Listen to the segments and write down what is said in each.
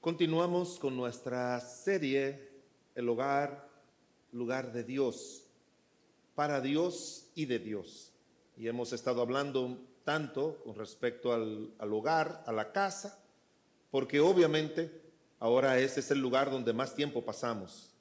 Continuamos con nuestra serie El hogar, lugar de Dios, para Dios y de Dios. Y hemos estado hablando tanto con respecto al hogar, a la casa, porque obviamente ahora ese es el lugar donde más tiempo pasamos.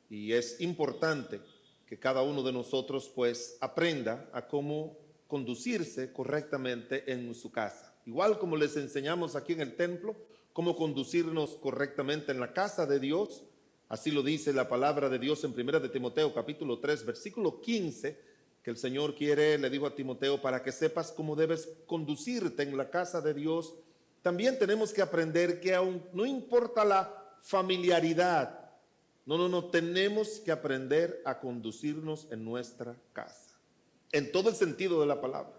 Y es importante que cada uno de nosotros pues aprenda a cómo conducirse correctamente en su casa. Igual como les enseñamos aquí en el templo, cómo conducirnos correctamente en la casa de Dios. Así lo dice la palabra de Dios en 1 de Timoteo capítulo 3, versículo 15, que el Señor le dijo a Timoteo, para que sepas cómo debes conducirte en la casa de Dios. También tenemos que aprender que aún no importa la familiaridad, tenemos que aprender a conducirnos en nuestra casa, en todo el sentido de la palabra.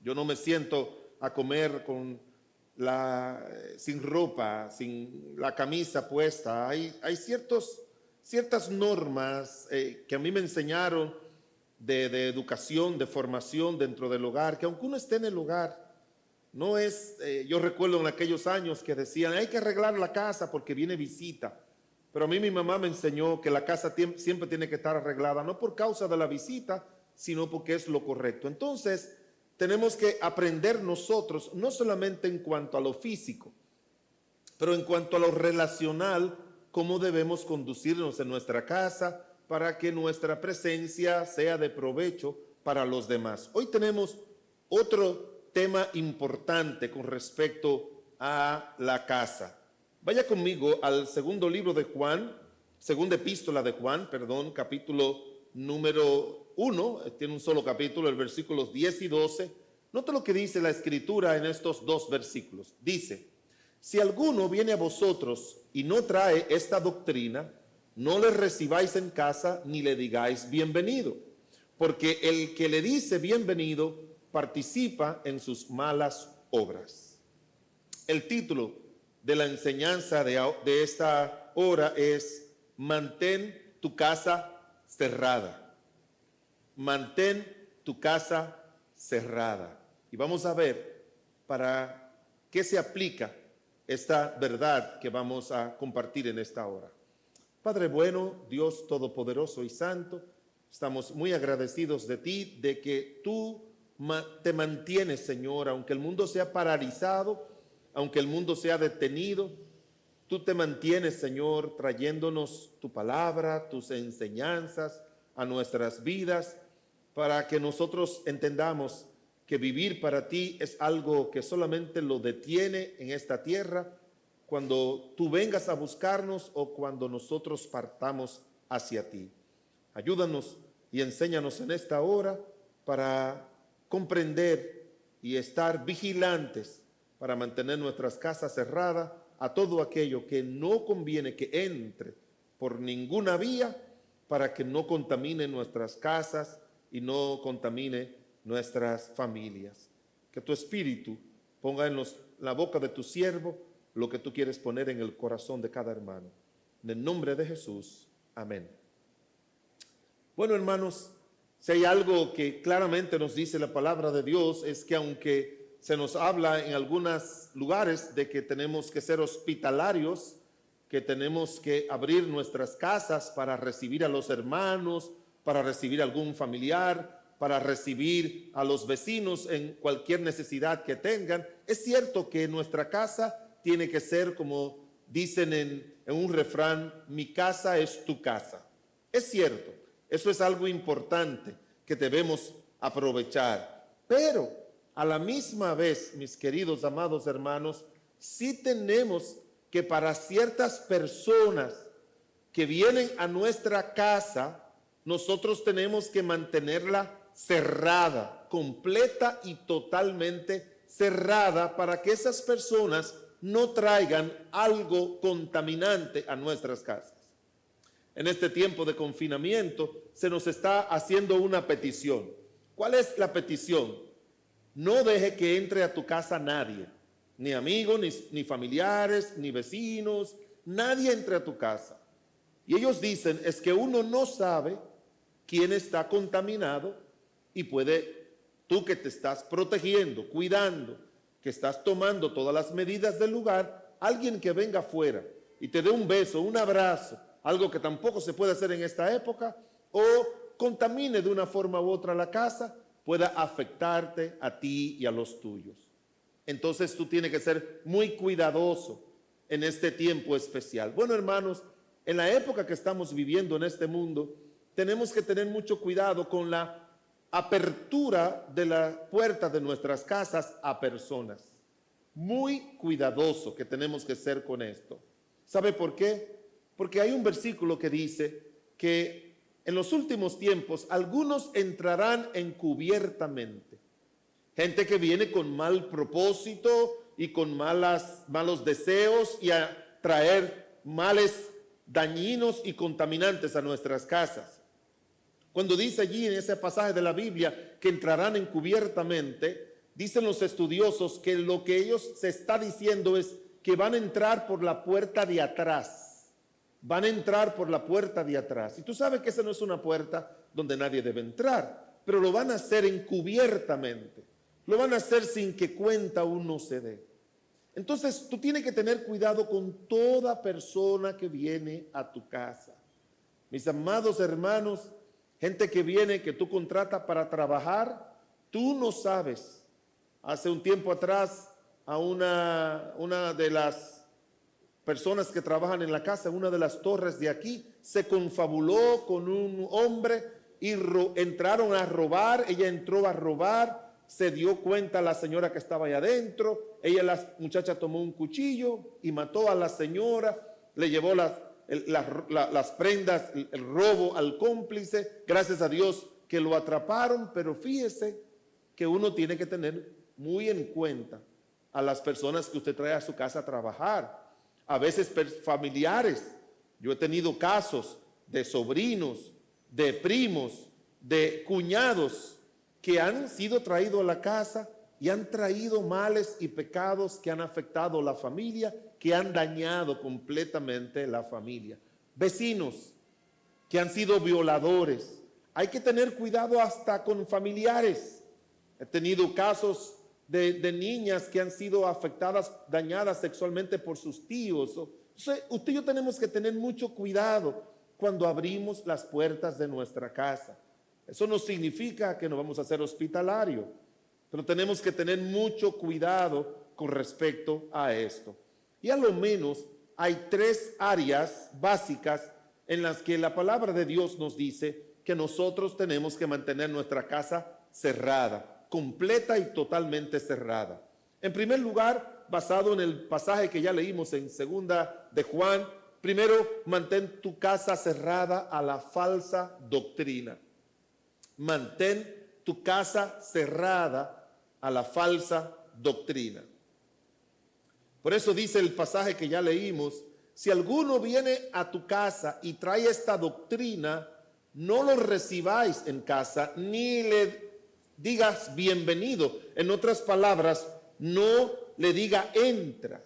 Yo no me siento a comer sin ropa, sin la camisa puesta. Hay ciertas normas que a mí me enseñaron de educación, de formación dentro del hogar, que aunque uno esté en el hogar, no es, yo recuerdo en aquellos años que decían, hay que arreglar la casa porque viene visita. Pero a mí mi mamá me enseñó que la casa siempre tiene que estar arreglada, no por causa de la visita, sino porque es lo correcto. Entonces, tenemos que aprender nosotros, no solamente en cuanto a lo físico, pero en cuanto a lo relacional, cómo debemos conducirnos en nuestra casa para que nuestra presencia sea de provecho para los demás. Hoy tenemos otro tema importante con respecto a la casa. Vaya conmigo al segundo libro de Juan, segunda epístola de Juan, capítulo número 1, tiene un solo capítulo, el versículos 10 y 12. Nota lo que dice la escritura en estos dos versículos. Dice, si alguno viene a vosotros y no trae esta doctrina, no le recibáis en casa ni le digáis bienvenido, porque el que le dice bienvenido participa en sus malas obras. El título de la enseñanza de esta hora es mantén tu casa cerrada. Mantén tu casa cerrada. Y vamos a ver para qué se aplica esta verdad que vamos a compartir en esta hora. Padre bueno, Dios todopoderoso y santo, estamos muy agradecidos de ti, de que tú te mantienes, Señor, aunque el mundo sea paralizado, aunque el mundo sea detenido, tú te mantienes, Señor, trayéndonos tu palabra, tus enseñanzas a nuestras vidas, para que nosotros entendamos que vivir para ti es algo que solamente lo detiene en esta tierra cuando tú vengas a buscarnos o cuando nosotros partamos hacia ti. Ayúdanos y enséñanos en esta hora para comprender y estar vigilantes para mantener nuestras casas cerradas a todo aquello que no conviene que entre por ninguna vía, para que no contamine nuestras casas y no contamine nuestras familias. Que tu Espíritu ponga en la boca de tu siervo lo que tú quieres poner en el corazón de cada hermano. En el nombre de Jesús, amén. Bueno, hermanos, si hay algo que claramente nos dice la palabra de Dios, es que aunque se nos habla en algunos lugares de que tenemos que ser hospitalarios, que tenemos que abrir nuestras casas para recibir a los hermanos, para recibir a algún familiar, para recibir a los vecinos en cualquier necesidad que tengan. Es cierto que nuestra casa tiene que ser, como dicen en un refrán, mi casa es tu casa. Es cierto, eso es algo importante que debemos aprovechar. Pero a la misma vez, mis queridos amados hermanos, sí tenemos que para ciertas personas que vienen a nuestra casa, nosotros tenemos que mantenerla cerrada, completa y totalmente cerrada, para que esas personas no traigan algo contaminante a nuestras casas. En este tiempo de confinamiento se nos está haciendo una petición. ¿Cuál es la petición? No deje que entre a tu casa nadie, ni amigos, ni familiares, ni vecinos, nadie entre a tu casa. Y ellos dicen, es que uno no sabe quién está contaminado y tú que te estás protegiendo, cuidando, que estás tomando todas las medidas del lugar, alguien que venga afuera y te dé un beso, un abrazo, algo que tampoco se puede hacer en esta época, o contamine de una forma u otra la casa, pueda afectarte a ti y a los tuyos. Entonces tú tienes que ser muy cuidadoso en este tiempo especial. Bueno, hermanos, en la época que estamos viviendo en este mundo, tenemos que tener mucho cuidado con la apertura de la puerta de nuestras casas a personas. Muy cuidadoso que tenemos que ser con esto. ¿Sabe por qué? Porque hay un versículo que dice que en los últimos tiempos algunos entrarán encubiertamente. Gente que viene con mal propósito y con malos deseos y a traer males dañinos y contaminantes a nuestras casas. Cuando dice allí en ese pasaje de la Biblia que entrarán encubiertamente, dicen los estudiosos que lo que ellos se está diciendo es que van a entrar por la puerta de atrás. Van a entrar por la puerta de atrás. Y tú sabes que esa no es una puerta donde nadie debe entrar, pero lo van a hacer encubiertamente. Lo van a hacer sin que cuenta uno se dé. Entonces tú tienes que tener cuidado con toda persona que viene a tu casa. Mis amados hermanos, gente que viene, que tú contratas para trabajar, tú no sabes. Hace un tiempo atrás a una de las personas que trabajan en la casa, una de las torres de aquí, se confabuló con un hombre y entraron a robar. Ella entró a robar, se dio cuenta la señora que estaba allá adentro. La muchacha tomó un cuchillo y mató a la señora, le llevó las prendas, el robo al cómplice. Gracias a Dios que lo atraparon, pero fíjese que uno tiene que tener muy en cuenta a las personas que usted trae a su casa a trabajar. A veces familiares. Yo he tenido casos de sobrinos, de primos, de cuñados que han sido traídos a la casa y han traído males y pecados que han afectado a la familia, que han dañado completamente la familia. Vecinos que han sido violadores. Hay que tener cuidado hasta con familiares. He tenido casos de niñas que han sido afectadas, dañadas sexualmente por sus tíos. Entonces, usted y yo tenemos que tener mucho cuidado cuando abrimos las puertas de nuestra casa. Eso no significa que no vamos a ser hospitalarios, pero tenemos que tener mucho cuidado con respecto a esto. Y a lo menos hay 3 áreas básicas en las que la palabra de Dios nos dice que nosotros tenemos que mantener nuestra casa cerrada, completa y totalmente cerrada. En primer lugar, basado en el pasaje que ya leímos en 2 de Juan, primero, mantén tu casa cerrada a la falsa doctrina. Mantén tu casa cerrada a la falsa doctrina. Por eso dice el pasaje que ya leímos: si alguno viene a tu casa y trae esta doctrina, no lo recibáis en casa, ni le digas bienvenido. En otras palabras, no le diga entra.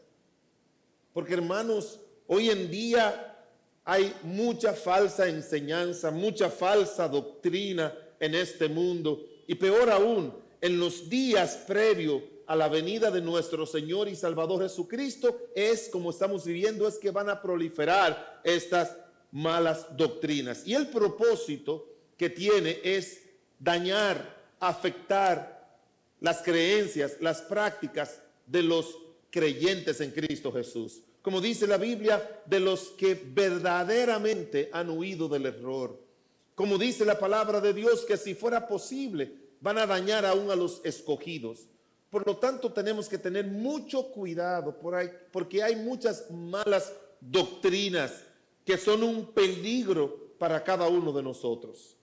Porque, hermanos, hoy en día hay mucha falsa enseñanza, mucha falsa doctrina en este mundo. Y peor aún, en los días previos a la venida de nuestro Señor y Salvador Jesucristo, es como estamos viviendo, es que van a proliferar estas malas doctrinas. Y el propósito que tiene es dañar, afectar las creencias, las prácticas de los creyentes en Cristo Jesús. Como dice la Biblia, de los que verdaderamente han huido del error. Como dice la palabra de Dios, que si fuera posible, van a dañar aún a los escogidos. Por lo tanto, tenemos que tener mucho cuidado por ahí, porque hay muchas malas doctrinas que son un peligro para cada uno de nosotros.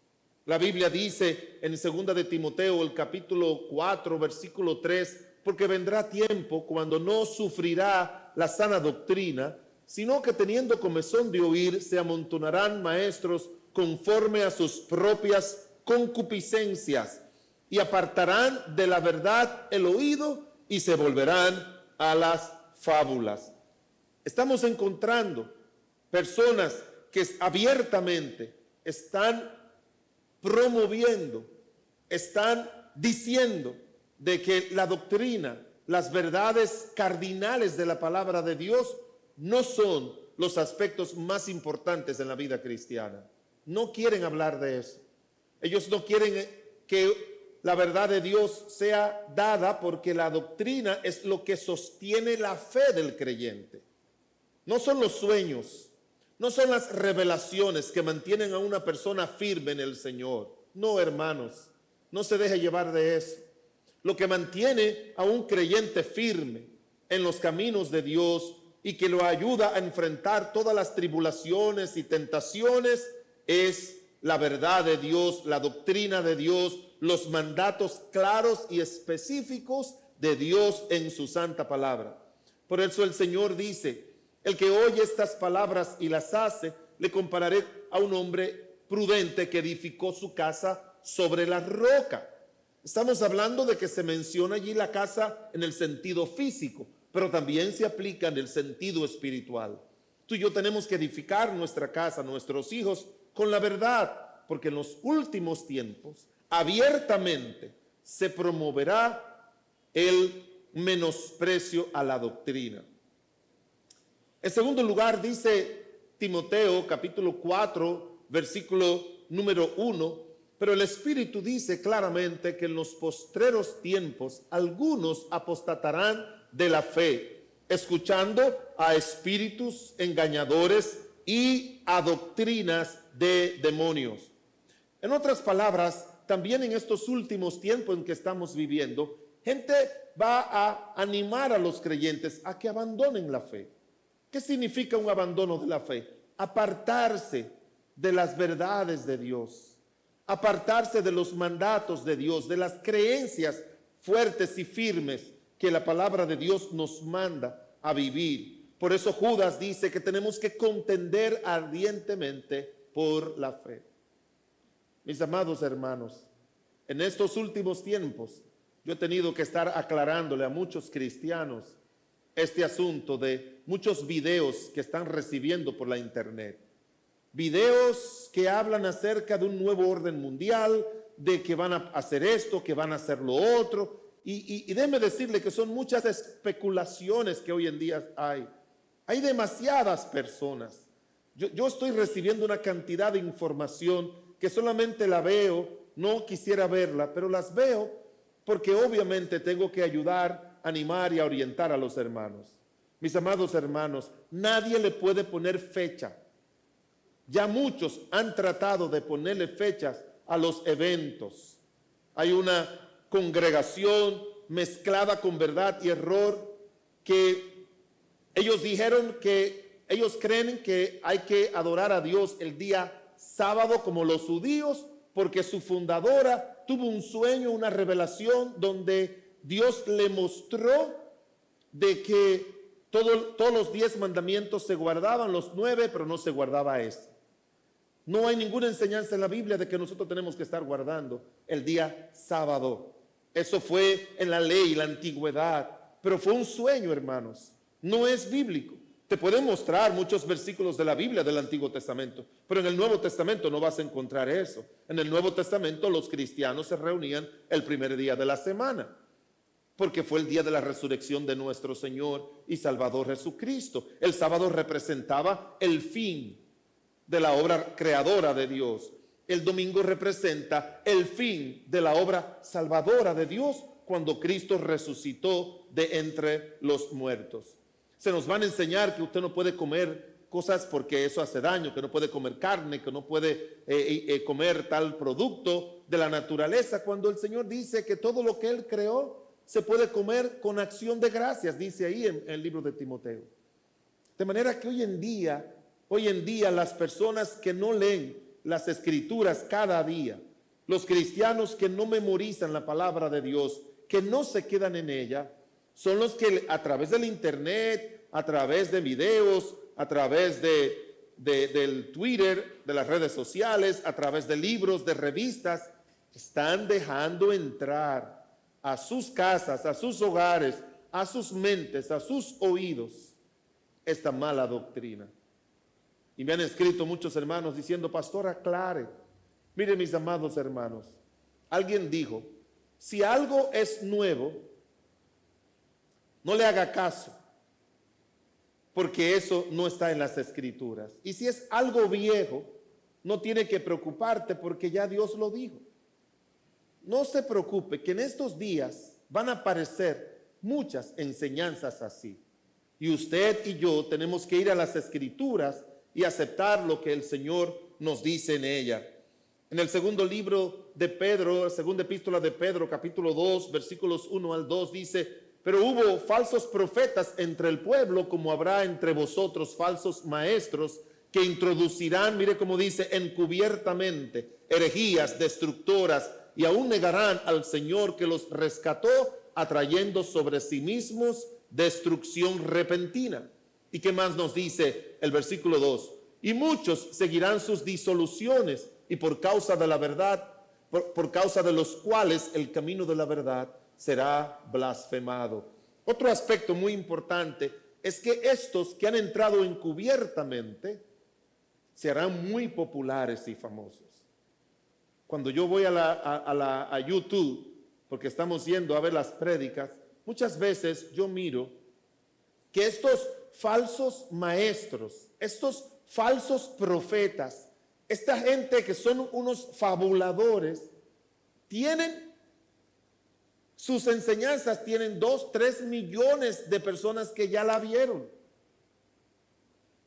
La Biblia dice en 2 de Timoteo, el capítulo 4, versículo 3, porque vendrá tiempo cuando no sufrirá la sana doctrina, sino que teniendo comezón de oír, se amontonarán maestros conforme a sus propias concupiscencias, y apartarán de la verdad el oído y se volverán a las fábulas. Estamos encontrando personas que abiertamente están promoviendo, están diciendo de que la doctrina las verdades cardinales de la palabra de Dios no son los aspectos más importantes en la vida cristiana. No quieren hablar de eso. Ellos no quieren que la verdad de Dios sea dada, porque la doctrina es lo que sostiene la fe del creyente. No son los sueños, no son las revelaciones que mantienen a una persona firme en el Señor. No, hermanos, no se deje llevar de eso. Lo que mantiene a un creyente firme en los caminos de Dios y que lo ayuda a enfrentar todas las tribulaciones y tentaciones es la verdad de Dios, la doctrina de Dios, los mandatos claros y específicos de Dios en su santa palabra. Por eso el Señor dice: el que oye estas palabras y las hace, le compararé a un hombre prudente que edificó su casa sobre la roca. Estamos hablando de que se menciona allí la casa en el sentido físico, pero también se aplica en el sentido espiritual. Tú y yo tenemos que edificar nuestra casa, nuestros hijos, con la verdad, porque en los últimos tiempos abiertamente se promoverá el menosprecio a la doctrina. En segundo lugar, dice Timoteo capítulo 4, versículo número 1, pero el Espíritu dice claramente que en los postreros tiempos algunos apostatarán de la fe, escuchando a espíritus engañadores y a doctrinas de demonios. En otras palabras, también en estos últimos tiempos en que estamos viviendo, gente va a animar a los creyentes a que abandonen la fe. ¿Qué significa un abandono de la fe? Apartarse de las verdades de Dios, apartarse de los mandatos de Dios, de las creencias fuertes y firmes que la palabra de Dios nos manda a vivir. Por eso Judas dice que tenemos que contender ardientemente por la fe. Mis amados hermanos, en estos últimos tiempos yo he tenido que estar aclarándole a muchos cristianos este asunto de muchos videos que están recibiendo por la internet. Videos que hablan acerca de un nuevo orden mundial, de que van a hacer esto, que van a hacer lo otro. Y déjeme decirle que son muchas especulaciones que hoy en día hay. Hay demasiadas personas. Yo estoy recibiendo una cantidad de información que solamente la veo, no quisiera verla, pero las veo porque obviamente tengo que ayudar, animar y orientar a los hermanos. Mis amados hermanos, nadie le puede poner fecha. Ya muchos han tratado de ponerle fechas a los eventos. Hay una congregación mezclada con verdad y error que ellos dijeron que ellos creen que hay que adorar a Dios el día sábado como los judíos, porque su fundadora tuvo un sueño, una revelación donde Dios le mostró de que todos los 10 mandamientos se guardaban, los 9, pero no se guardaba ese. No hay ninguna enseñanza en la Biblia de que nosotros tenemos que estar guardando el día sábado. Eso fue en la ley, la antigüedad, pero fue un sueño, hermanos. No es bíblico. Te pueden mostrar muchos versículos de la Biblia del Antiguo Testamento, pero en el Nuevo Testamento no vas a encontrar eso. En el Nuevo Testamento los cristianos se reunían el primer día de la semana, porque fue el día de la resurrección de nuestro Señor y Salvador Jesucristo. El sábado representaba el fin de la obra creadora de Dios. El domingo representa el fin de la obra salvadora de Dios cuando Cristo resucitó de entre los muertos. Se nos van a enseñar que usted no puede comer cosas porque eso hace daño, que no puede comer carne, que no puede comer tal producto de la naturaleza, cuando el Señor dice que todo lo que Él creó se puede comer con acción de gracias, dice ahí en el libro de Timoteo. De manera que hoy en día las personas que no leen las escrituras cada día, los cristianos que no memorizan la palabra de Dios, que no se quedan en ella, son los que a través del internet, a través de videos, a través del Twitter, de las redes sociales, a través de libros, de revistas, están dejando entrar a sus casas, a sus hogares, a sus mentes, a sus oídos, esta mala doctrina. Y me han escrito muchos hermanos diciendo: pastor, aclare. Miren, mis amados hermanos, alguien dijo: si algo es nuevo, No le haga caso, porque eso no está en las Escrituras. Y si es algo viejo, no tiene que preocuparte porque ya Dios lo dijo. No se preocupe que en estos días van a aparecer muchas enseñanzas así. Y usted y yo tenemos que ir a las Escrituras y aceptar lo que el Señor nos dice en ella. En el segundo libro de Pedro, la segunda epístola de Pedro, capítulo 2, versículos 1 al 2, dice: pero hubo falsos profetas entre el pueblo, como habrá entre vosotros falsos maestros, que introducirán, mire cómo dice, encubiertamente, herejías destructoras, y aún negarán al Señor que los rescató, atrayendo sobre sí mismos destrucción repentina. ¿Y qué más nos dice el versículo 2? Y muchos seguirán sus disoluciones, y por causa de la verdad, por causa de los cuales el camino de la verdad será blasfemado. Otro aspecto muy importante es que estos que han entrado encubiertamente se harán muy populares y famosos. Cuando yo voy a YouTube, porque estamos yendo a ver las prédicas, muchas veces yo miro que estos falsos maestros, estos falsos profetas, esta gente que son unos fabuladores, sus enseñanzas tienen 2, 3 millones de personas que ya la vieron.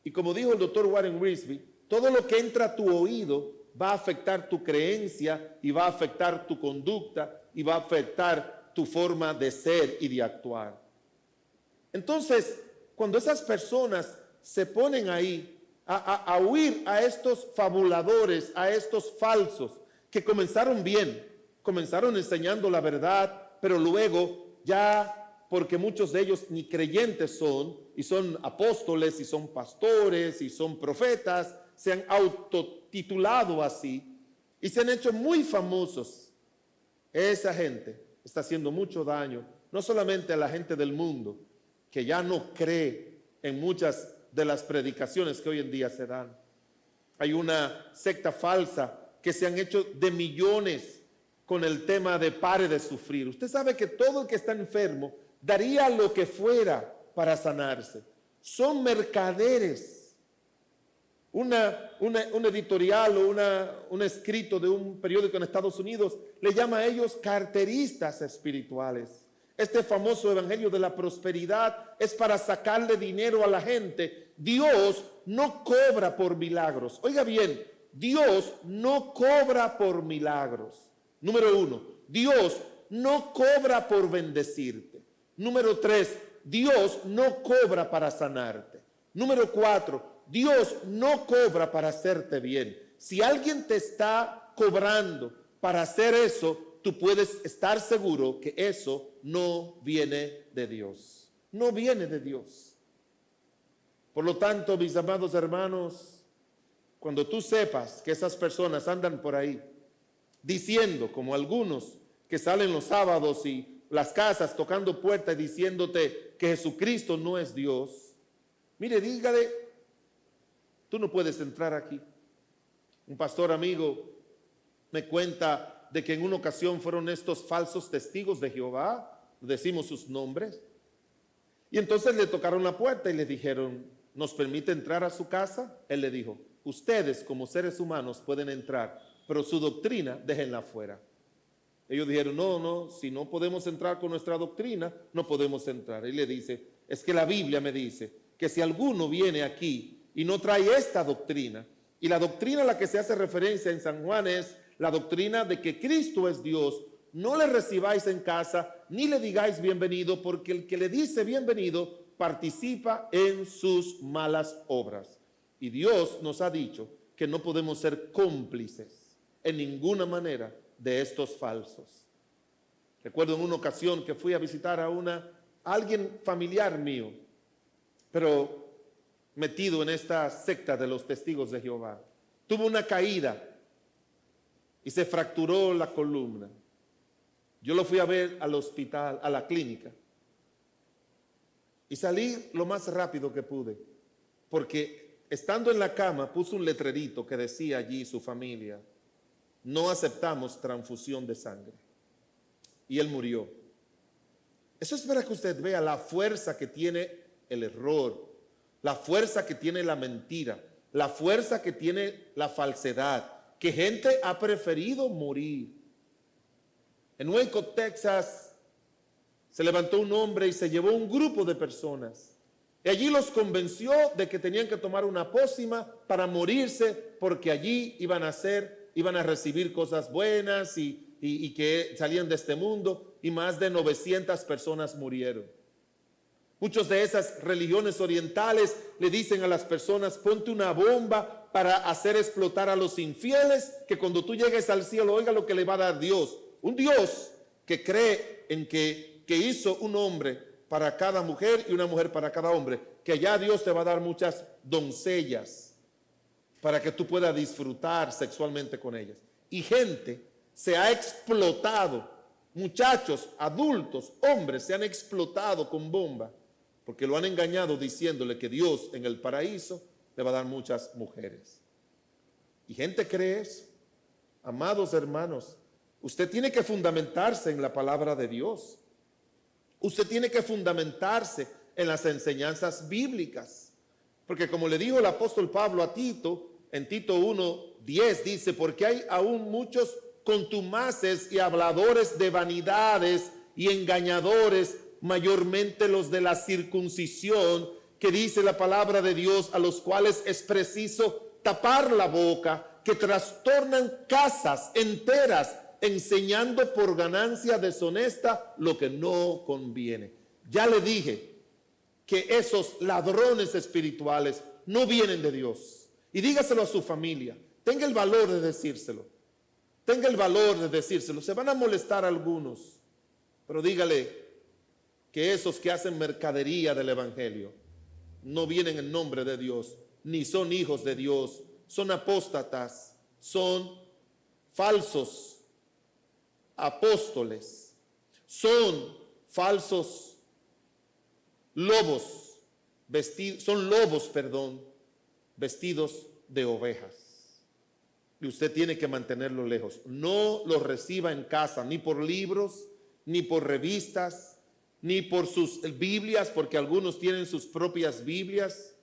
Y como dijo el doctor Warren Wiersbe, todo lo que entra a tu oído va a afectar tu creencia y va a afectar tu conducta y va a afectar tu forma de ser y de actuar. Entonces, cuando esas personas se ponen ahí a huir a estos fabuladores, a estos falsos, que comenzaron bien, comenzaron enseñando la verdad, pero luego ya, porque muchos de ellos ni creyentes son, y son apóstoles, y son pastores, y son profetas, se han autotitulado así, y se han hecho muy famosos. Esa gente está haciendo mucho daño, no solamente a la gente del mundo, que ya no cree en muchas de las predicaciones que hoy en día se dan. Hay una secta falsa que se han hecho de millones con el tema de pare de sufrir. Usted sabe que todo el que está enfermo daría lo que fuera para sanarse. Son mercaderes. Un editorial o un escrito de un periódico en Estados Unidos le llama a ellos carteristas espirituales. Este famoso evangelio de la prosperidad es para sacarle dinero a la gente. Dios no cobra por milagros. Oiga bien, Dios no cobra por milagros. Número 1, Dios no cobra por bendecirte. Número 3, Dios no cobra para sanarte. Número 4, Dios no cobra para hacerte bien. Si alguien te está cobrando para hacer eso, tú puedes estar seguro que eso no viene de Dios. No viene de Dios. Por lo tanto, mis amados hermanos, cuando tú sepas que esas personas andan por ahí diciendo, como algunos que salen los sábados y las casas tocando puertas y diciéndote que Jesucristo no es Dios, mire, dígale, tú no puedes entrar aquí. Un pastor amigo me cuenta de que en una ocasión fueron estos falsos testigos de Jehová, decimos sus nombres, y entonces le tocaron la puerta y le dijeron, ¿nos permite entrar a su casa? Él le dijo, ustedes como seres humanos pueden entrar, pero su doctrina déjenla fuera. Ellos dijeron, no, si no podemos entrar con nuestra doctrina, no podemos entrar. Y le dice, es que la Biblia me dice que si alguno viene aquí y no trae esta doctrina, y la doctrina a la que se hace referencia en San Juan es la doctrina de que Cristo es Dios, no le recibáis en casa, ni le digáis bienvenido, porque el que le dice bienvenido participa en sus malas obras. Y Dios nos ha dicho que no podemos ser cómplices en ninguna manera de estos falsos. Recuerdo en una ocasión que fui a visitar a alguien familiar mío, pero metido en esta secta de los testigos de Jehová. Tuvo una caída y se fracturó la columna. Yo lo fui a ver al hospital, a la clínica, y salí lo más rápido que pude, porque estando en la cama puso un letrerito que decía allí su familia, no aceptamos transfusión de sangre. Y él murió. Eso es para que usted vea la fuerza que tiene el error, la fuerza que tiene la mentira, la fuerza que tiene la falsedad, que gente ha preferido morir. En Waco, Texas, se levantó un hombre y se llevó un grupo de personas. Y allí los convenció de que tenían que tomar una pócima para morirse, porque allí iban a recibir cosas buenas y que salían de este mundo, y más de 900 personas murieron. Muchas de esas religiones orientales le dicen a las personas: ponte una bomba para hacer explotar a los infieles, que cuando tú llegues al cielo, oiga lo que le va a dar Dios. Un Dios que cree en que hizo un hombre para cada mujer y una mujer para cada hombre, que allá Dios te va a dar muchas doncellas para que tú puedas disfrutar sexualmente con ellas. Y gente se ha explotado, muchachos, adultos, hombres se han explotado con bomba, porque lo han engañado diciéndole que Dios en el paraíso le va a dar muchas mujeres. Y gente cree eso. Amados hermanos, usted tiene que fundamentarse en la palabra de Dios. Usted tiene que fundamentarse en las enseñanzas bíblicas. Porque como le dijo el apóstol Pablo a Tito, en Tito 1:10 dice: porque hay aún muchos contumaces y habladores de vanidades y engañadores, mayormente los de la circuncisión, que dice la palabra de Dios, a los cuales es preciso tapar la boca, que trastornan casas enteras, enseñando por ganancia deshonesta lo que no conviene. Ya le dije que esos ladrones espirituales no vienen de Dios. Y dígaselo a su familia. Tenga el valor de decírselo. Tenga el valor de decírselo. Se van a molestar algunos, pero dígale que esos que hacen mercadería del evangelio no vienen en nombre de Dios, ni son hijos de Dios. Son apóstatas, son falsos apóstoles, son falsos lobos, vestidos de ovejas. Y usted tiene que mantenerlo lejos. No los reciba en casa, ni por libros, ni por revistas, ni por sus Biblias, porque algunos tienen sus propias Biblias.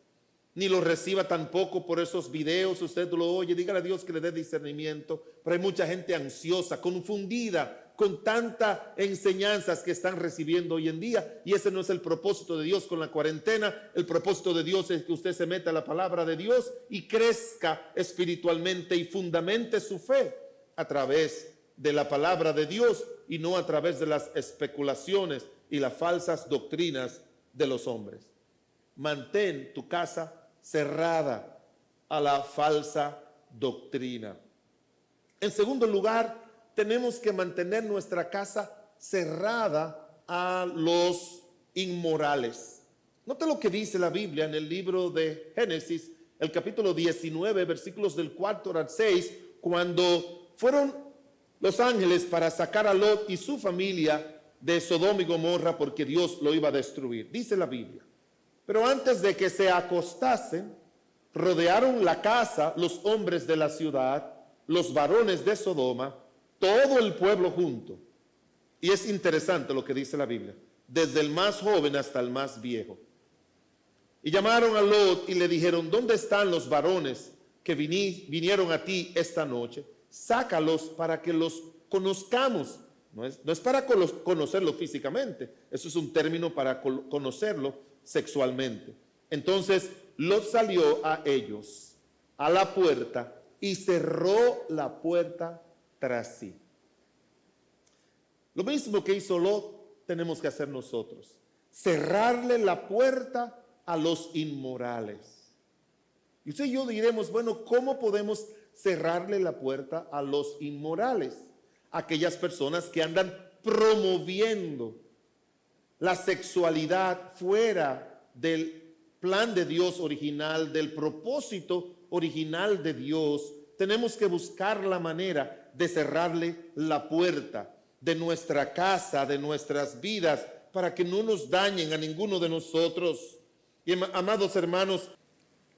Ni lo reciba tampoco por esos videos. Usted lo oye, dígale a Dios que le dé discernimiento. Pero hay mucha gente ansiosa, confundida con tantas enseñanzas que están recibiendo hoy en día, y ese no es el propósito de Dios con la cuarentena. El propósito de Dios es que usted se meta a la palabra de Dios y crezca espiritualmente y fundamente su fe a través de la palabra de Dios, y no a través de las especulaciones y las falsas doctrinas de los hombres. Mantén tu casa cerrada a la falsa doctrina. En segundo lugar, tenemos que mantener nuestra casa cerrada a los inmorales. Note lo que dice la Biblia en el libro de Génesis, el capítulo 19, versículos del 4 al 6, cuando fueron los ángeles para sacar a Lot y su familia de Sodoma y Gomorra, porque Dios lo iba a destruir. Dice la Biblia: pero antes de que se acostasen, rodearon la casa los hombres de la ciudad, los varones de Sodoma, todo el pueblo junto. Y es interesante lo que dice la Biblia: desde el más joven hasta el más viejo. Y llamaron a Lot y le dijeron: ¿dónde están los varones que vinieron a ti esta noche? Sácalos para que los conozcamos. No es para conocerlo físicamente, eso es un término para conocerlo sexualmente. Entonces Lot salió a ellos a la puerta y cerró la puerta tras sí. Lo mismo que hizo Lot tenemos que hacer nosotros: cerrarle la puerta a los inmorales. Y usted y yo diremos: bueno, ¿cómo podemos cerrarle la puerta a los inmorales? Aquellas personas que andan promoviendo la sexualidad fuera del plan de Dios original, del propósito original de Dios. Tenemos que buscar la manera de cerrarle la puerta de nuestra casa, de nuestras vidas, para que no nos dañen a ninguno de nosotros. Y amados hermanos,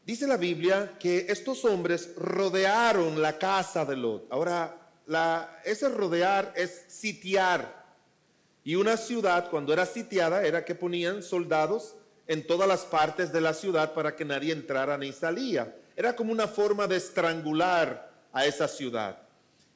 dice la Biblia que estos hombres rodearon la casa de Lot. Ahora, ese rodear es sitiar. Y una ciudad, cuando era sitiada, era que ponían soldados en todas las partes de la ciudad para que nadie entrara ni salía. Era como una forma de estrangular a esa ciudad.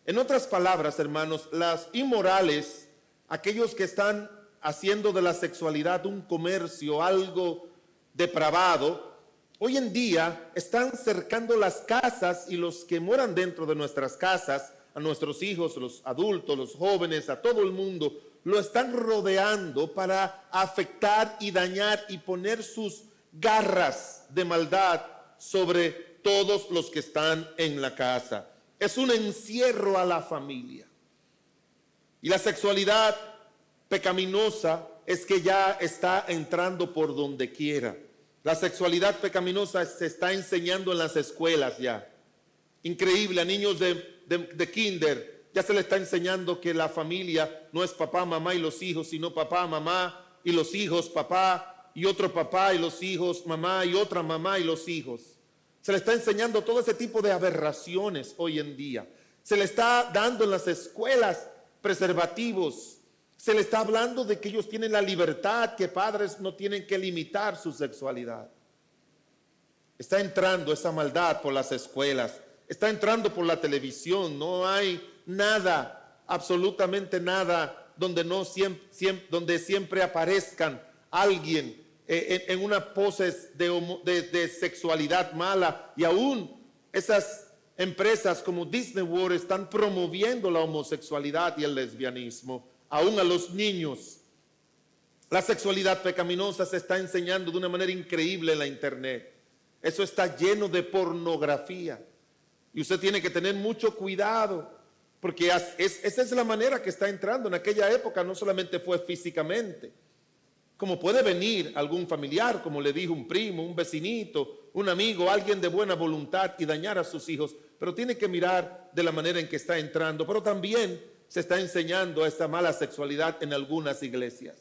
En otras palabras, hermanos, las inmorales, aquellos que están haciendo de la sexualidad un comercio, algo depravado, hoy en día están cercando las casas, y los que moran dentro de nuestras casas, a nuestros hijos, los adultos, los jóvenes, a todo el mundo, lo están rodeando para afectar y dañar y poner sus garras de maldad sobre todos los que están en la casa. Es un encierro a la familia. Y la sexualidad pecaminosa es que ya está entrando por donde quiera. La sexualidad pecaminosa se está enseñando en las escuelas ya. Increíble, a niños de kinder ya se les está enseñando que la familia no es papá, mamá y los hijos, sino papá, mamá y los hijos, papá y otro papá y los hijos, mamá y otra mamá y los hijos. Se le está enseñando todo ese tipo de aberraciones hoy en día. Se le está dando en las escuelas preservativos. Se le está hablando de que ellos tienen la libertad, que padres no tienen que limitar su sexualidad. Está entrando esa maldad por las escuelas. Está entrando por la televisión. No hay nada, absolutamente nada, donde siempre aparezcan alguien en una pose de sexualidad mala. Y aún esas empresas como Disney World están promoviendo la homosexualidad y el lesbianismo, aún a los niños. La sexualidad pecaminosa se está enseñando de una manera increíble en la internet. Eso está lleno de pornografía. Y usted tiene que tener mucho cuidado, porque esa es la manera que está entrando. En aquella época no solamente fue físicamente, como puede venir algún familiar, como le dijo un primo, un vecinito, un amigo, alguien de buena voluntad y dañar a sus hijos, pero tiene que mirar de la manera en que está entrando. Pero también se está enseñando esta mala sexualidad en algunas iglesias.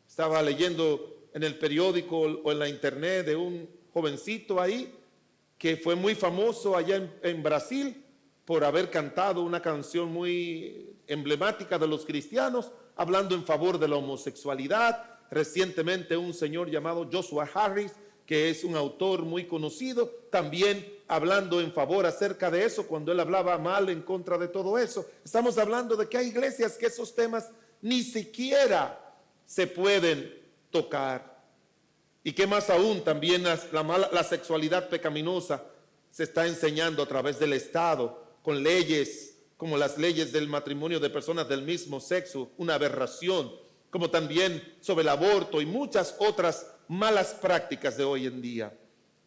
Estaba leyendo en el periódico o en la internet de un jovencito ahí que fue muy famoso allá en Brasil por haber cantado una canción muy emblemática de los cristianos, hablando en favor de la homosexualidad. Recientemente un señor llamado Joshua Harris, que es un autor muy conocido, también hablando en favor acerca de eso, cuando él hablaba mal en contra de todo eso. Estamos hablando de que hay iglesias que esos temas ni siquiera se pueden tocar. Y que más aún, también la sexualidad pecaminosa se está enseñando a través del Estado, con leyes como las leyes del matrimonio de personas del mismo sexo, una aberración, como también sobre el aborto y muchas otras malas prácticas de hoy en día.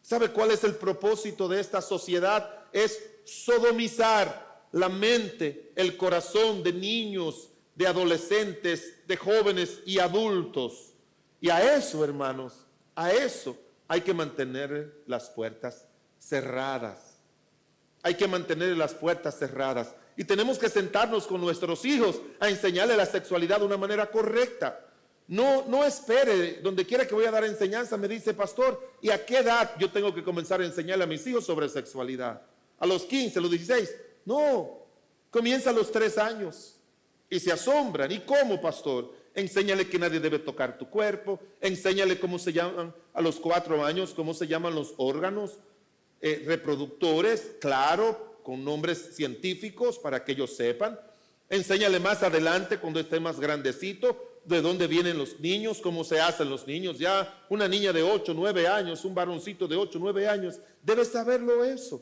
¿Sabe cuál es el propósito de esta sociedad? Es sodomizar la mente, el corazón de niños, de adolescentes, de jóvenes y adultos. Y a eso, hermanos, a eso hay que mantener las puertas cerradas. Hay que mantener las puertas cerradas. Y tenemos que sentarnos con nuestros hijos a enseñarles la sexualidad de una manera correcta. No espere, donde quiera que voy a dar enseñanza, me dice, pastor, ¿y a qué edad yo tengo que comenzar a enseñarle a mis hijos sobre sexualidad? ¿A los 15, a los 16? No, comienza a los 3 años. Y se asombran. ¿Y cómo, pastor? Enséñale que nadie debe tocar tu cuerpo. Enséñale cómo se llaman a los 4 años, cómo se llaman los órganos reproductores, claro, con nombres científicos para que ellos sepan. Enséñale más adelante, cuando esté más grandecito, de dónde vienen los niños, cómo se hacen los niños. Ya una niña de 8, 9 años, un varoncito de 8, 9 años, debe saberlo eso.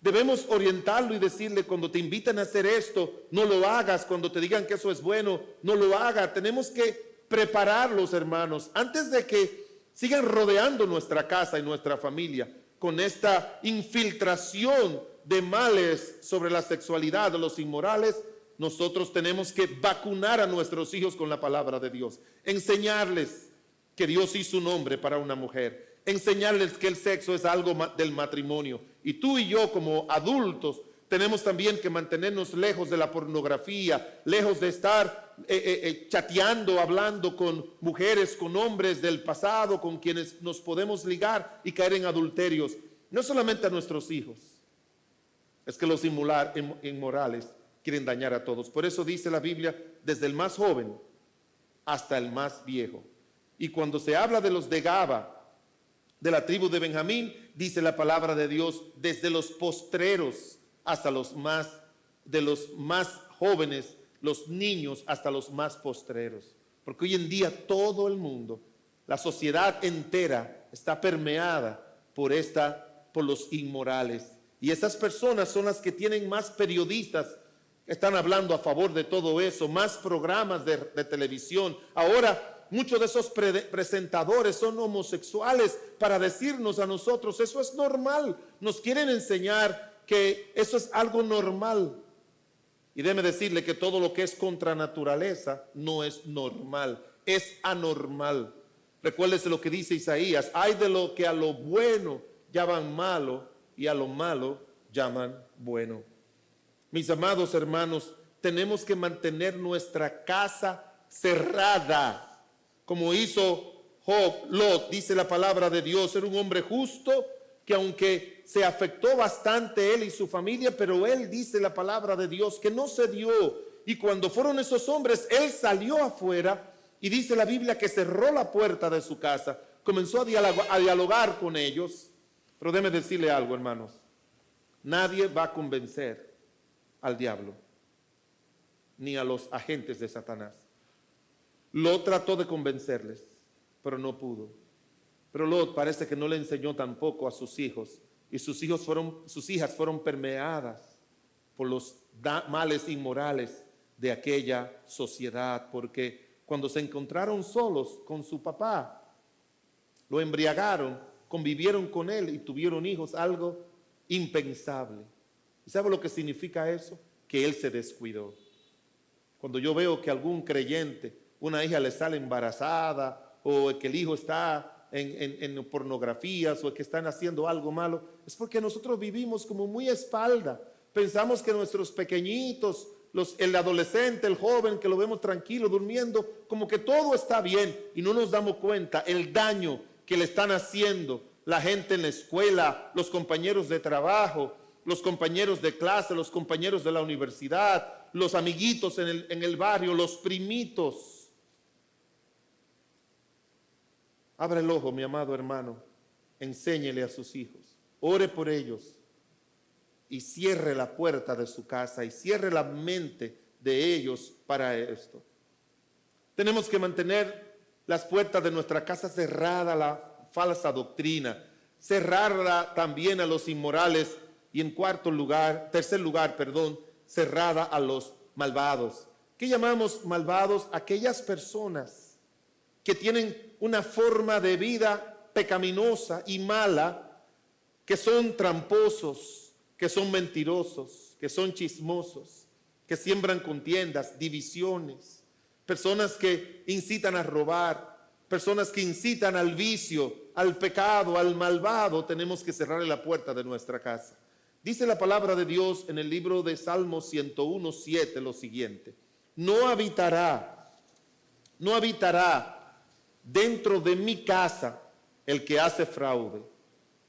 Debemos orientarlo y decirle, cuando te invitan a hacer esto, no lo hagas. Cuando te digan que eso es bueno, no lo hagas. Tenemos que prepararlos, hermanos, antes de que sigan rodeando nuestra casa y nuestra familia con esta infiltración de males sobre la sexualidad de los inmorales. Nosotros tenemos que vacunar a nuestros hijos con la palabra de Dios, enseñarles que Dios hizo un hombre para una mujer, enseñarles que el sexo es algo del matrimonio. Y tú y yo, como adultos, tenemos también que mantenernos lejos de la pornografía, lejos de estar chateando, hablando con mujeres, con hombres del pasado, con quienes nos podemos ligar y caer en adulterios. No solamente a nuestros hijos, es que los inmorales quieren dañar a todos. Por eso dice la Biblia, desde el más joven hasta el más viejo. Y cuando se habla de los de Gaba, de la tribu de Benjamín, dice la palabra de Dios, desde los postreros hasta de los más jóvenes, los niños hasta los más postreros. Porque hoy en día todo el mundo, la sociedad entera está permeada por los inmorales. Y esas personas son las que tienen más periodistas que están hablando a favor de todo eso, más programas de televisión. Ahora muchos de esos presentadores son homosexuales para decirnos a nosotros, eso es normal. Nos quieren enseñar que eso es algo normal. Y déjeme decirle que todo lo que es contra naturaleza no es normal, es anormal. Recuérdese lo que dice Isaías, hay de lo que a lo bueno llaman malo y a lo malo llaman bueno. Mis amados hermanos, tenemos que mantener nuestra casa cerrada, como hizo Lot, dice la palabra de Dios. Era un hombre justo que aunque se afectó bastante él y su familia, pero él, dice la palabra de Dios, que no se dio. Y cuando fueron esos hombres, él salió afuera y dice la Biblia que cerró la puerta de su casa, comenzó a dialogar con ellos. Pero déjeme decirle algo, hermanos, nadie va a convencer al diablo, ni a los agentes de Satanás. Lot trató de convencerles, pero no pudo. Pero Lot parece que no le enseñó tampoco a sus hijos, y sus hijas fueron permeadas por los males inmorales de aquella sociedad, porque cuando se encontraron solos con su papá, lo embriagaron, convivieron con él y tuvieron hijos, algo impensable. ¿Y sabe lo que significa eso? Que él se descuidó. Cuando yo veo que algún creyente, una hija le sale embarazada, o que el hijo está en pornografías, o que están haciendo algo malo, es porque nosotros vivimos como muy a espalda. Pensamos que nuestros pequeñitos, el adolescente, el joven, que lo vemos tranquilo, durmiendo, como que todo está bien, y no nos damos cuenta el daño que le están haciendo la gente en la escuela, los compañeros de trabajo, los compañeros de clase, los compañeros de la universidad, los amiguitos en el barrio, los primitos. Abra el ojo, mi amado hermano, enséñele a sus hijos, ore por ellos y cierre la puerta de su casa y cierre la mente de ellos para esto. Tenemos que mantener las puertas de nuestra casa cerradas a la falsa doctrina, cerrarla también a los inmorales y tercer lugar, cerrada a los malvados. ¿Qué llamamos malvados? Aquellas personas que tienen una forma de vida pecaminosa y mala, que son tramposos, que son mentirosos, que son chismosos, que siembran contiendas, divisiones, personas que incitan a robar, personas que incitan al vicio, al pecado, al malvado. Tenemos que cerrarle la puerta de nuestra casa. Dice la palabra de Dios en el libro de Salmos 101:7 lo siguiente: no habitará dentro de mi casa el que hace fraude,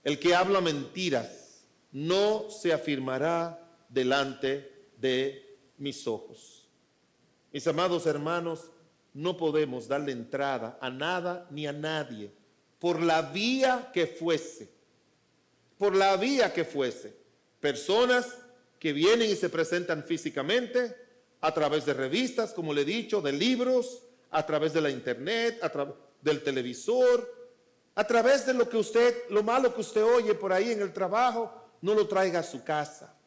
el que habla mentiras, no se afirmará delante de mis ojos. Mis amados hermanos, no podemos darle entrada a nada ni a nadie, por la vía que fuese. Personas que vienen y se presentan físicamente a través de revistas, como le he dicho, de libros, a través de la internet, a través del televisor, a través de lo malo que usted oye por ahí en el trabajo, no lo traiga a su casa.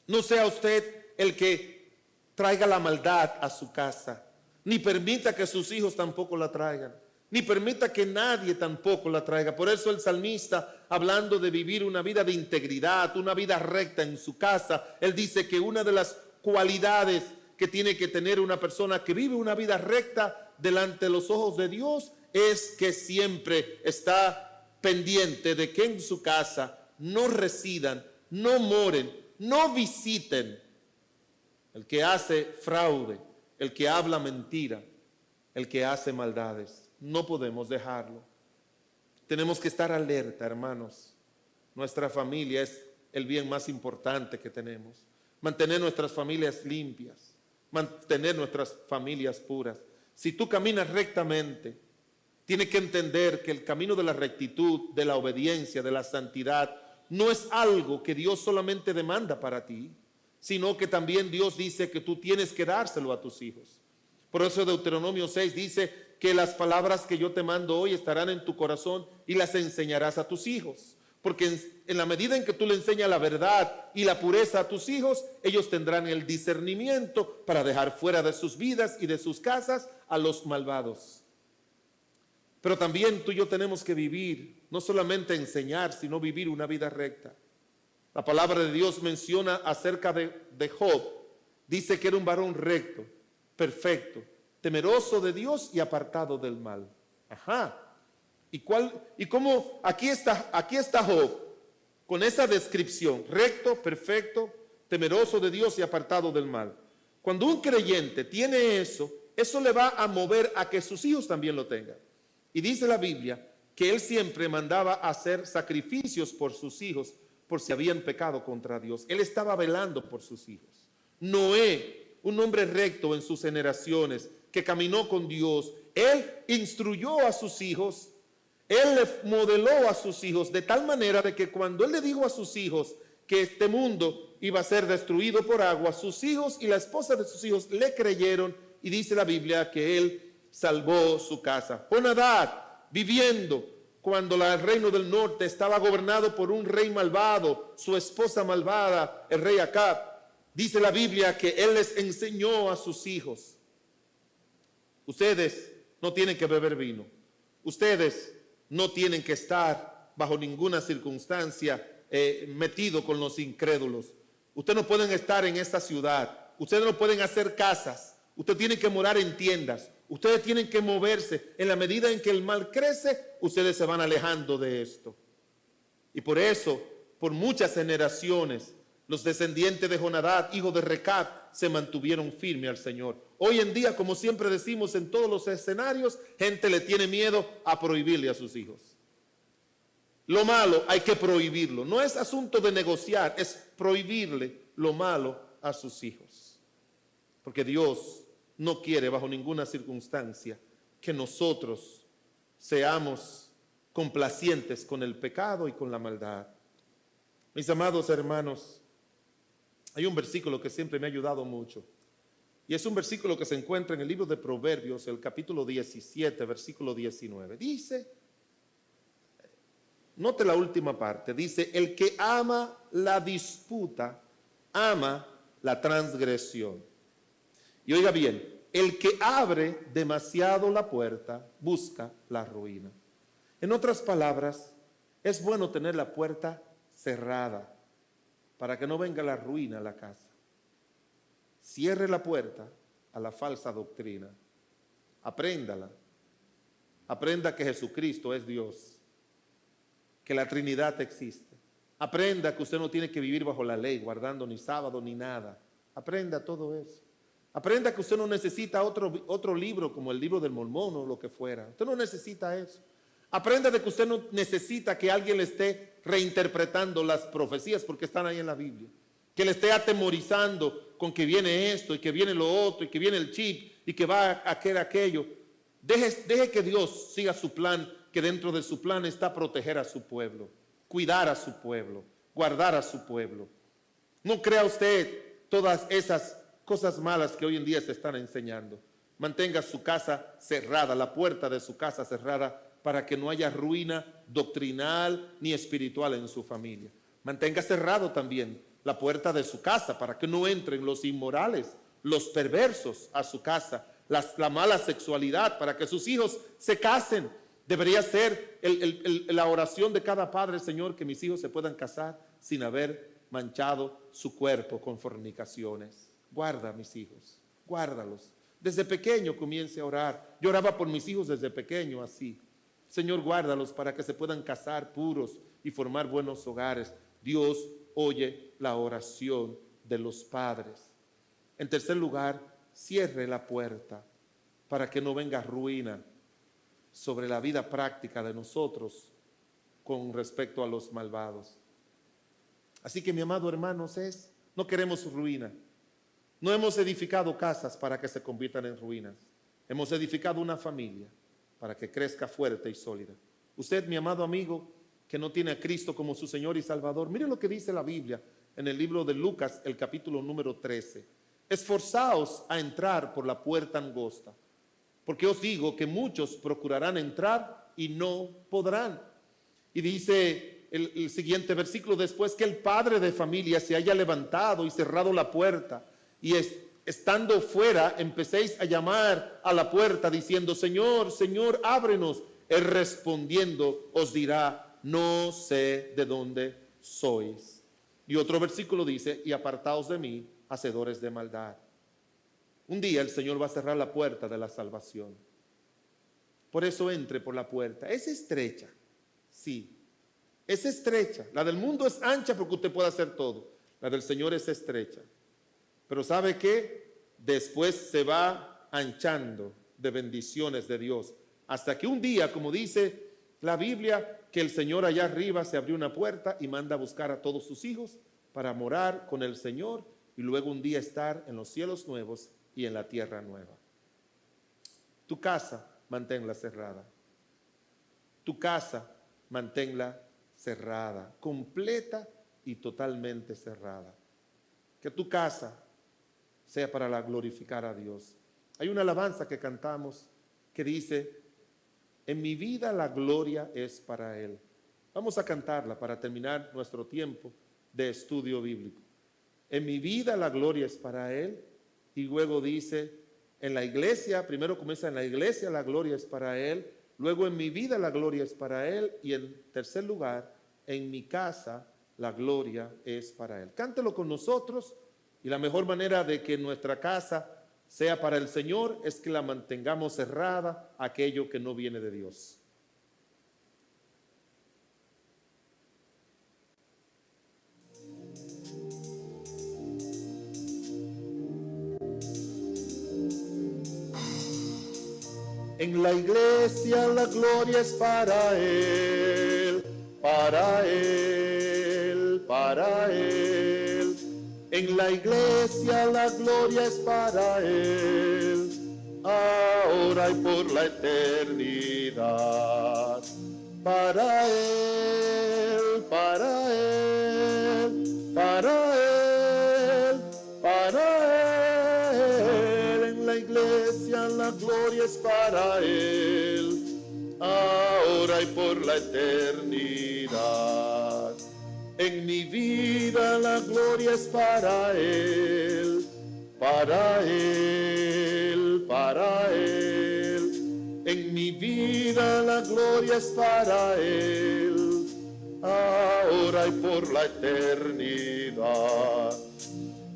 No sea usted el que traiga la maldad a su casa, ni permita que sus hijos tampoco la traigan, ni permita que nadie tampoco la traiga. Por eso el salmista, hablando de vivir una vida de integridad, una vida recta en su casa, él dice que una de las cualidades que tiene que tener una persona que vive una vida recta delante de los ojos de Dios es que siempre está pendiente de que en su casa no residan, no moren, no visiten el que hace fraude, el que habla mentira, el que hace maldades. No podemos dejarlo. Tenemos que estar alerta, hermanos. Nuestra familia es el bien más importante que tenemos. mantener nuestras familias limpias, mantener nuestras familias puras. Si tú caminas rectamente, tienes que entender que el camino de la rectitud, de la obediencia, de la santidad, no es algo que Dios solamente demanda para ti, sino que también Dios dice que tú tienes que dárselo a tus hijos. Por eso Deuteronomio 6 dice que las palabras que yo te mando hoy estarán en tu corazón y las enseñarás a tus hijos. Porque en la medida en que tú le enseñas la verdad y la pureza a tus hijos, ellos tendrán el discernimiento para dejar fuera de sus vidas y de sus casas a los malvados. Pero también tú y yo tenemos que vivir, no solamente enseñar, sino vivir una vida recta. La palabra de Dios menciona acerca de Job. Dice que era un varón recto, perfecto, temeroso de Dios y apartado del mal. Ajá. ¿Y cómo? Aquí está Job, con esa descripción, recto, perfecto, temeroso de Dios y apartado del mal. Cuando un creyente tiene eso le va a mover a que sus hijos también lo tengan. Y dice la Biblia que él siempre mandaba hacer sacrificios por sus hijos, por si habían pecado contra Dios. Él estaba velando por sus hijos. Noé, un hombre recto en sus generaciones, que caminó con Dios, él instruyó a sus hijos. Él le modeló a sus hijos de tal manera de que cuando él le dijo a sus hijos que este mundo iba a ser destruido por agua, sus hijos y la esposa de sus hijos le creyeron y dice la Biblia que él salvó su casa. Jonadab, viviendo cuando el reino del norte estaba gobernado por un rey malvado, su esposa malvada, el rey Acab, dice la Biblia que él les enseñó a sus hijos: ustedes no tienen que beber vino, ustedes no tienen que estar bajo ninguna circunstancia metido con los incrédulos. Ustedes no pueden estar en esta ciudad. Ustedes no pueden hacer casas. Ustedes tienen que morar en tiendas. Ustedes tienen que moverse. En la medida en que el mal crece, ustedes se van alejando de esto. Y por eso, por muchas generaciones, los descendientes de Jonadab, hijo de Recab, se mantuvieron firmes al Señor. Hoy en día, como siempre decimos en todos los escenarios, gente le tiene miedo a prohibirle a sus hijos. Lo malo hay que prohibirlo. No es asunto de negociar, es prohibirle lo malo a sus hijos. Porque Dios no quiere bajo ninguna circunstancia que nosotros seamos complacientes con el pecado y con la maldad. Mis amados hermanos, hay un versículo que siempre me ha ayudado mucho. Y es un versículo que se encuentra en el libro de Proverbios, el capítulo 17, versículo 19. Dice, note la última parte, dice: el que ama la disputa, ama la transgresión. Y oiga bien, el que abre demasiado la puerta, busca la ruina. En otras palabras, es bueno tener la puerta cerrada para que no venga la ruina a la casa. Cierre la puerta a la falsa doctrina. Apréndala. Aprenda que Jesucristo es Dios, que la Trinidad existe. Aprenda que usted no tiene que vivir bajo la ley, guardando ni sábado ni nada. Aprenda todo eso. Aprenda que usted no necesita otro libro como el libro del Mormón o lo que fuera. Usted no necesita eso. Aprenda de que usted no necesita que alguien le esté reinterpretando las profecías porque están ahí en la Biblia. Que le esté atemorizando con que viene esto y que viene lo otro y que viene el chip y que va a aquello. Deje que Dios siga su plan, que dentro de su plan está proteger a su pueblo, cuidar a su pueblo, guardar a su pueblo. No crea usted todas esas cosas malas que hoy en día se están enseñando. Mantenga su casa cerrada, la puerta de su casa cerrada, para que no haya ruina doctrinal ni espiritual en su familia. Mantenga cerrado también la puerta de su casa para que no entren los inmorales, los perversos a su casa, la mala sexualidad, para que sus hijos se casen. Debería ser la oración de cada padre: Señor, que mis hijos se puedan casar sin haber manchado su cuerpo con fornicaciones. Guarda a mis hijos, guárdalos. Desde pequeño comience a orar. Yo oraba por mis hijos desde pequeño así. Señor, guárdalos para que se puedan casar puros y formar buenos hogares. Dios oye la oración de los padres. En tercer lugar, cierre la puerta para que no venga ruina sobre la vida práctica de nosotros con respecto a los malvados. Así que, mi amado hermanos, es No queremos ruina. No hemos edificado casas para que se conviertan en ruinas. Hemos edificado una familia para que crezca fuerte y sólida. Usted, mi amado amigo, que no tiene a Cristo como su Señor y Salvador, mire lo que dice la Biblia en el libro de Lucas, el capítulo número 13. Esforzaos a entrar por la puerta angosta, porque os digo que muchos procurarán entrar y no podrán. Y dice el siguiente versículo después, que el padre de familia se haya levantado y cerrado la puerta, y estando fuera empecéis a llamar a la puerta diciendo: Señor, Señor, ábrenos. Él respondiendo os dirá: no sé de dónde sois. Y otro versículo dice: y apartaos de mí, hacedores de maldad. Un día el Señor va a cerrar la puerta de la salvación. Por eso entre por la puerta. Es estrecha, sí, es estrecha. La del mundo es ancha porque usted puede hacer todo. La del Señor es estrecha. Pero ¿sabe qué? Después se va anchando de bendiciones de Dios. Hasta que un día, como dice la Biblia, que el Señor allá arriba se abrió una puerta y manda a buscar a todos sus hijos para morar con el Señor y luego un día estar en los cielos nuevos y en la tierra nueva. Tu casa, manténla cerrada. Tu casa, manténla cerrada, completa y totalmente cerrada. Que tu casa sea para glorificar a Dios. Hay una alabanza que cantamos que dice: en mi vida la gloria es para Él. Vamos a cantarla para terminar nuestro tiempo de estudio bíblico. En mi vida la gloria es para Él. Y luego dice, en la iglesia, primero comienza: en la iglesia la gloria es para Él. Luego, en mi vida la gloria es para Él. Y en tercer lugar, en mi casa la gloria es para Él. Cántelo con nosotros. Y la mejor manera de que nuestra casa sea para el Señor es que la mantengamos cerrada a aquello que no viene de Dios. En la iglesia la gloria es para Él, para Él, para Él. En la iglesia la gloria es para Él, ahora y por la eternidad. Para Él, para Él, para Él, para Él. En la iglesia la gloria es para Él, ahora y por la eternidad. En mi vida la gloria es para Él, para Él, para Él. En mi vida la gloria es para Él, ahora y por la eternidad.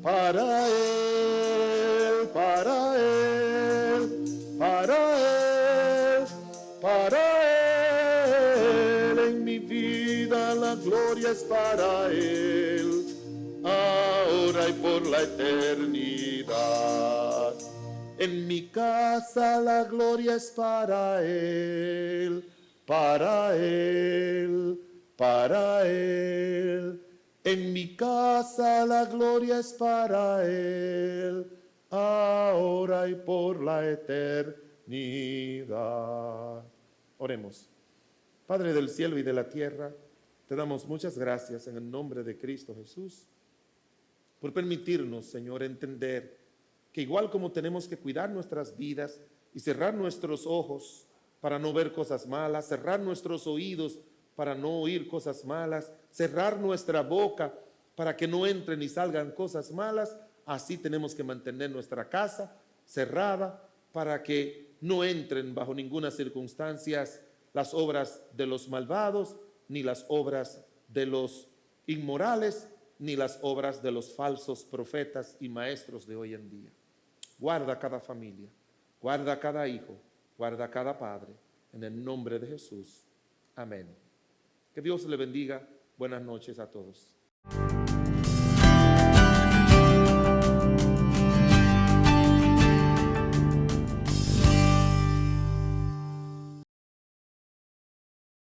Para Él, para Él, para Él, para Él. En mi vida la gloria es para Él, ahora y por la eternidad. En mi casa la gloria es para Él, para Él, para Él. En mi casa la gloria es para Él, ahora y por la eternidad. Oremos. Padre del cielo y de la tierra, te damos muchas gracias en el nombre de Cristo Jesús por permitirnos, Señor, entender que igual como tenemos que cuidar nuestras vidas y cerrar nuestros ojos para no ver cosas malas, cerrar nuestros oídos para no oír cosas malas, cerrar nuestra boca para que no entren y salgan cosas malas, así tenemos que mantener nuestra casa cerrada para que no entren bajo ninguna circunstancia las obras de los malvados, ni las obras de los inmorales, ni las obras de los falsos profetas y maestros de hoy en día. Guarda cada familia, guarda cada hijo, guarda cada padre, en el nombre de Jesús. Amén. Que Dios le bendiga. Buenas noches a todos.